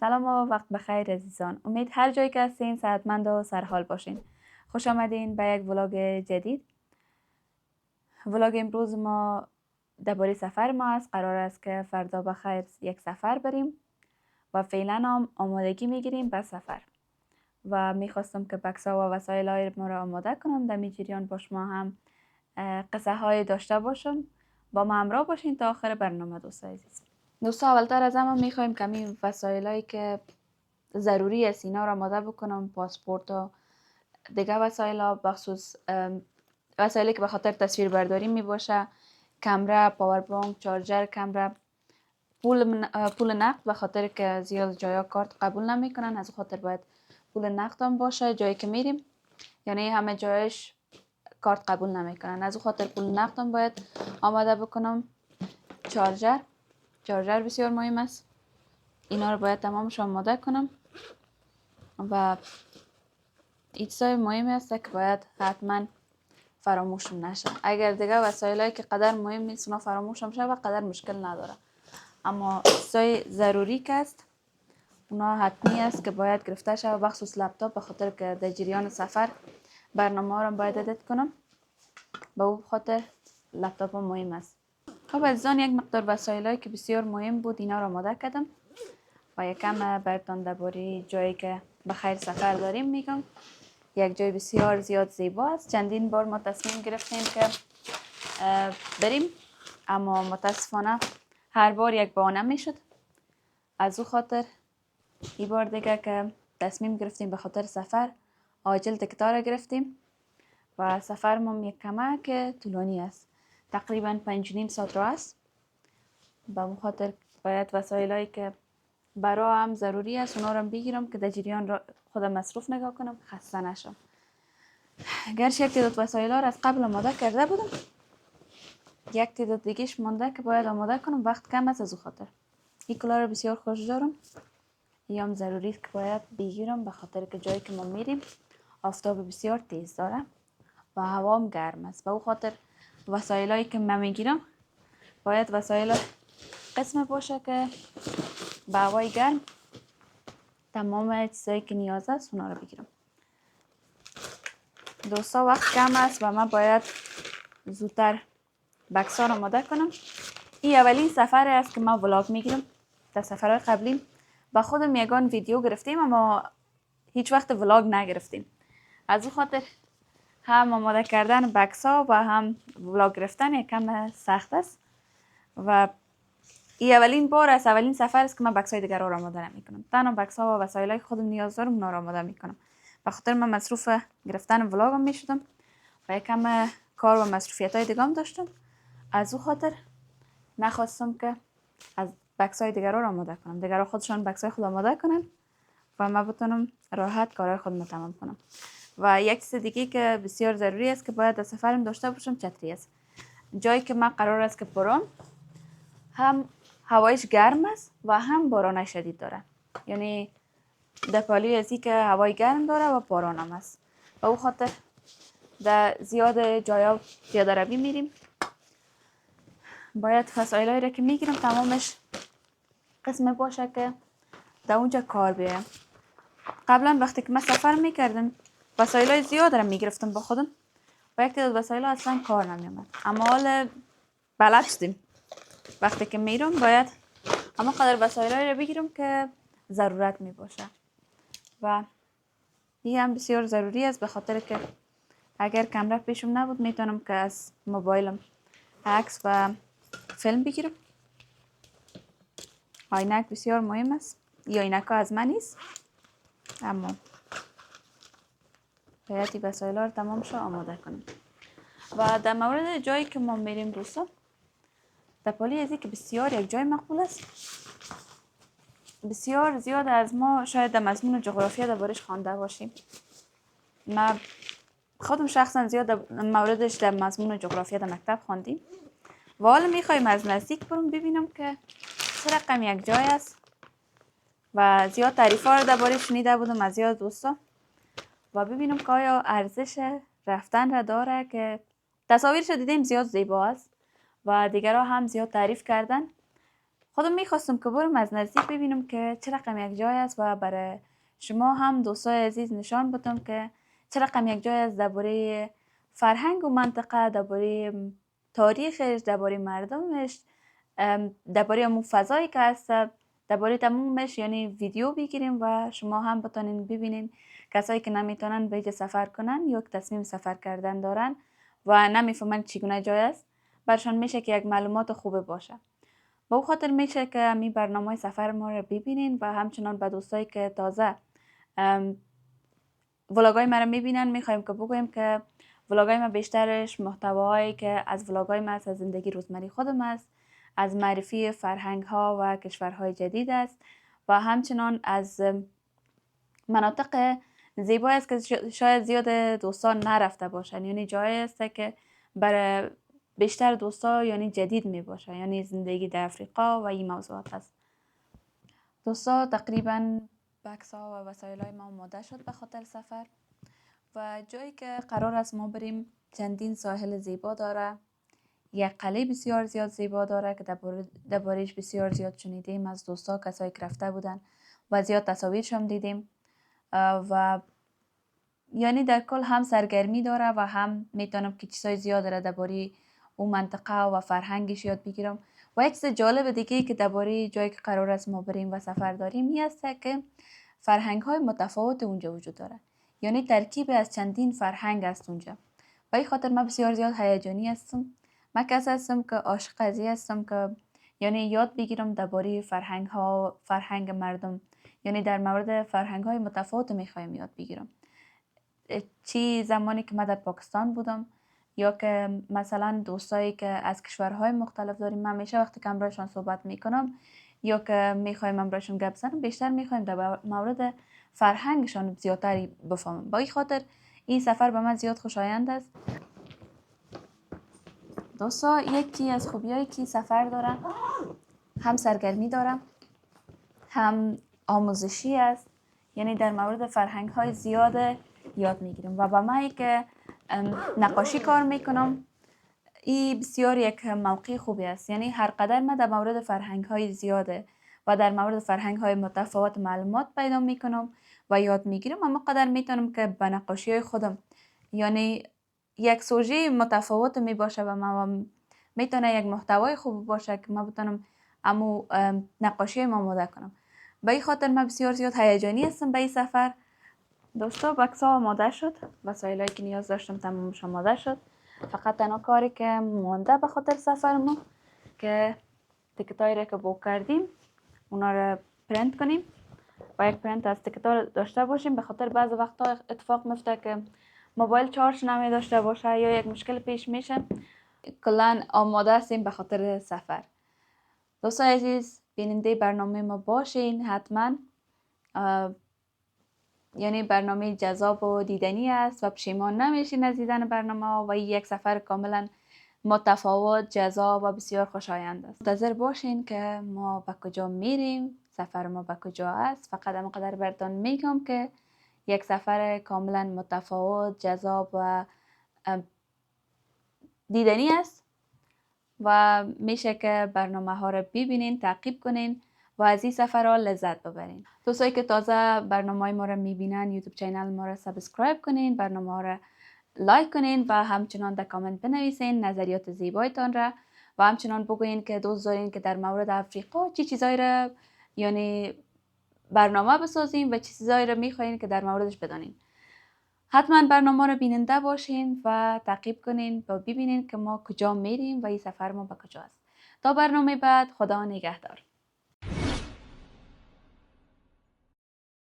سلام و وقت بخیر عزیزان. امید هر جایی که هستین صحتمند و سرحال باشین. خوش آمدین به یک ولاگ جدید. ولاگ امروز ما درباره سفر ما است. قرار است که فردا بخیر یک سفر بریم و فعلا هم آمادگی میگیریم به سفر و میخواستم که بکسا و وسایل های ما را آماده کنم. در جریان با شما هم قصه های داشته باشم. با ما همراه باشین تا آخر برنامه دوست عزیز. دوستا اولتر از همه میخوایم کمی وسایل هایی که ضروری است اینا را آماده بکنم، پاسپورت و دیگه وسایل ها، بخصوص وسایلی که به خاطر تصویر برداری می باشه، کمره، پاور بانک، چارجر کمره، پول نقد به خاطر که زیاد جایا کارت قبول نمیکنن، از خاطر باید پول نقد هم باشه جایی که میریم، یعنی همه جایش کارت قبول نمیکنن، از خاطر پول نقد هم باید آماده بکنم. چارجر بسیار مهم است، اینا رو باید تمامش آماده کنم و چیزای مهمی است که باید حتما فراموش نشه. اگر دیگه وسایلی که قدر مهم نیست اونا فراموش هم شه و قدر مشکل نداره، اما چیزای ضروری که است اونا حتمی است که باید گرفته شه، بخصوص لپتاپ، به خاطر که در جریان سفر برنامه ها رو باید ادیت کنم، به اون خاطر لپتاپ مهم است. خب عزیزان، یک مقدار وسایلی که بسیار مهم بود اینا رو آماده کردم و یکم براتون درباره جایی که به خیر سفر داریم میگم. یک جای بسیار زیاد زیبا است. چندین بار ما تصمیم گرفتیم که بریم، اما متاسفانه هر بار یک بهانه میشد. از او خاطر این بار دیگه که تصمیم گرفتیم به خاطر سفر عاجل تکتا را گرفتیم و سفرمون یک کمک طولانی است، تقریبا 5.5 ساعت راه است. به اون خاطر باید وسایلایی که برای هم ضروری است اونا رو بگیرم که در جریان خودم مصروف نگاه کنم، خسته نشم. گرچه یک تعداد وسایل ها را از قبل آماده کرده بودم، یک تعداد دیگهش مانده که باید آماده کنم، وقت کم است. از او خاطر این کلاه را بسیار خوش دارم، این هم ضروری است که باید بگیرم، به خاطر که جایی که ما میریم آفتاب بسیار تیز داره و هوا هم گرم است. به او خاطر وسایلایی که من میگیرم باید وسایل قسم باشه که به هوای گرم تمام چیزایی که نیاز است اونا رو بگیرم. دوستا وقت کم است و من باید زودتر بکسا رو آماده کنم. این اولین سفر است که من ولاگ میگیرم. در سفرهای قبلی با خودم یگان ویدیو گرفتیم اما هیچ وقت ولاگ نگرفتیم. از او خاطر هم آماده کردن بکسا و هم ولاگ گرفتن یکم سخت است و این اولین بار است، اولین سفر است که من بکسای دیگر رو آماده نمیکنم. تنها بکسا و وسایلای خودم نیاز دارم اونا رو آماده میکنم. به خاطر من مصروف گرفتن ولاگم میشدم و یکم کار و مصروفیت های دیگه هم داشتم. از او خاطر نخواستم که از بکسای دیگر رو آماده کنم، دیگر خودشان بکسای خود آماده کنن و من بتونم راحت کارهای خودم تمام کنم. و یک چیز دیگه که بسیار ضروری است که باید در سفرم داشته باشم چتری است. جایی که من قرار است که برم هم هوایش گرم است و هم باران شدید داره، یعنی در پالی ازی که هوای گرم داره و باران هم است. و او خاطر در زیاد جایا پیاده روی میریم، باید وسایلایی را که میگیرم تمامش قسم باشه که در اونجا کار بیایم. قبلا وقتی که من سفر میکردم وسایلای زیاد را میگرفتم با خودم و یک تعداد وسایل اصلا کار نمیامد، اما حال بلد شدیم وقتی که میرم باید اما قدر وسایلای را بگیرم که ضرورت می باشه و این هم بسیار ضروری است، به خاطر که اگر کمره پیشم نبود میتونم که از موبایلم عکس و فیلم بگیرم. عینک بسیار مهم است. یا عینک ها از من نیست، اما باید این وسایل ها رو تمام شو آماده کنم. و در مورد جایی که ما میریم دوستا، در پالی ازی که بسیار یک جای مقبول است، بسیار زیاد از ما شاید در مضمون جغرافیا دربارش خوانده باشیم. من خودم شخصا زیاد در موردش در مضمون جغرافیا در مکتب خواندیم و حالا میخوایم از نزدیک برم ببینم که چه رقم یک جای است و زیاد تعریف ها رو دربارش شنیده بودم از زیاد دوستا و ببینم که آیا ارزش رفتن را داره، که تصاویرش رو دیدیم زیاد زیبا است و دیگرها هم زیاد تعریف کردن خودم میخواستم که برم از نزدیک ببینم که چه رقم یک جای است و برای شما هم دوستای عزیز نشان بدم که چه رقم یک جای است درباره فرهنگ و منطقه، درباره تاریخش، درباره مردمش، درباره همون فضایی که هست، درباره تمومش یعنی ویدیو بگیریم و شما هم بتونین ببینین. کسایی که نمیتونن به سفر کنن یا تصمیم سفر کردن دارن و نمیفهمن چگونه جای است، برشان میشه که یک معلومات خوبه باشه. با او خاطر میشه که می برنامه سفر ما رو ببینین و همچنان به دوستایی که تازه ولاگای ما رو میبینن میخوایم که بگویم که ولاگای ما بیشترش محتواهایی که از ولاگای ما از زندگی روزمره خودم است، از معرفی فرهنگ ها و کشورهای جدید است و همچنان از مناطق زیبایی است که شاید زیاد دوستان نرفته باشن، یعنی جایی است که برای بیشتر دوستا یعنی جدید می باشه، یعنی زندگی در افریقا و این موضوعات است. دوستا تقریبا بکس‌ها و وسایل‌های ما آماده شد به خاطر سفر و جایی که قرار است ما بریم چندین ساحل زیبا داره، یک قلعه بسیار زیاد زیبا داره که درباره‌اش بسیار زیاد شنیدیم از دوستا، کسایی که رفته بودن و زیاد تصاویرش هم دیدیم و یعنی در کل هم سرگرمی داره و هم میتونم که چیزای زیاد داره درباره اون منطقه و فرهنگش یاد بگیرم. و یک چیز جالب دیگه که درباره جایی که قرار است ما بریم و سفر داریم این است که فرهنگ های متفاوت اونجا وجود داره، یعنی ترکیب از چندین فرهنگ است اونجا. و این خاطر من بسیار زیاد هیجانی هستم. من کسی هستم که عاشق قضیه هستم که یعنی یاد بگیرم درباره فرهنگ ها، فرهنگ مردم، یعنی در مورد فرهنگ های متفاوت میخوایم یاد بگیرم. چی زمانی که من در پاکستان بودم یا که مثلا دوستایی که از کشورهای مختلف داریم، من همیشه وقتی که امرایشان صحبت میکنم یا که میخوایم امرایشان گپ بزنم بیشتر میخوایم در مورد فرهنگشان زیادتری بفهمم. با این خاطر این سفر به من زیاد خوشایند است. دوستا یکی از خوبیایی که سفر داره هم سرگرمی داره هم آموزشی است، یعنی در مورد فرهنگ های زیاد یاد میگیریم. و با من که نقاشی کار میکنم این بسیار یک موقع خوبی است، یعنی هر قدر من در مورد فرهنگ های زیاده و در مورد فرهنگ های متفاوت معلومات پیدا میکنم و یاد میگیرم، اما قدر میتونم که به نقاشی های خودم یعنی یک سوژه متفاوت می باشه و من میتونه یک محتوای خوب باشه که من بتونم امو نقاشی ما آماده کنم. به این خاطر من بسیار زیاد هیجانی هستم به این سفر. دوستا بکس ها آماده شد، وسایلایی که نیاز داشتم تمامش آماده شد. فقط تنها کاری که مونده به خاطر سفر ما که تیکتایی را که بوک کردیم اونا را پرینت کنیم و یک پرینت از تیکتا داشته باشیم، به خاطر بعض وقتا اتفاق میفته که موبایل چارج نمی داشته باشه یا یک مشکل پیش میشه. کلا آماده هستیم به خاطر سفر. دوستان عزیز بیننده برنامه ما باشین حتما، یعنی برنامه جذاب و دیدنی است و پشیمان نمیشین از دیدن برنامه ها و یک سفر کاملا متفاوت، جذاب و بسیار خوشایند است. منتظر باشین که ما به کجا میریم، سفر ما به کجا است. فقط همینقدر براتون میگم که یک سفر کاملا متفاوت، جذاب و دیدنی است و میشه که برنامه ها رو ببینین، تعقیب کنین و از این سفر ها لذت ببرین. دوستایی که تازه برنامه ما رو میبینن یوتیوب چینل ما رو سابسکرایب کنین، برنامه ها رو لایک کنین و همچنان در کامنت بنویسین نظریات زیبایتان را و همچنان بگوین که دوست دارین که در مورد افریقا چی چیزایی را یعنی برنامه بسازیم و چی چیزایی را میخواین که در موردش بدانین. حتما برنامه رو بیننده باشین و تعقیب کنین و ببینین که ما کجا میریم و این سفر ما به کجا است. تا برنامه بعد، خدا نگهدار.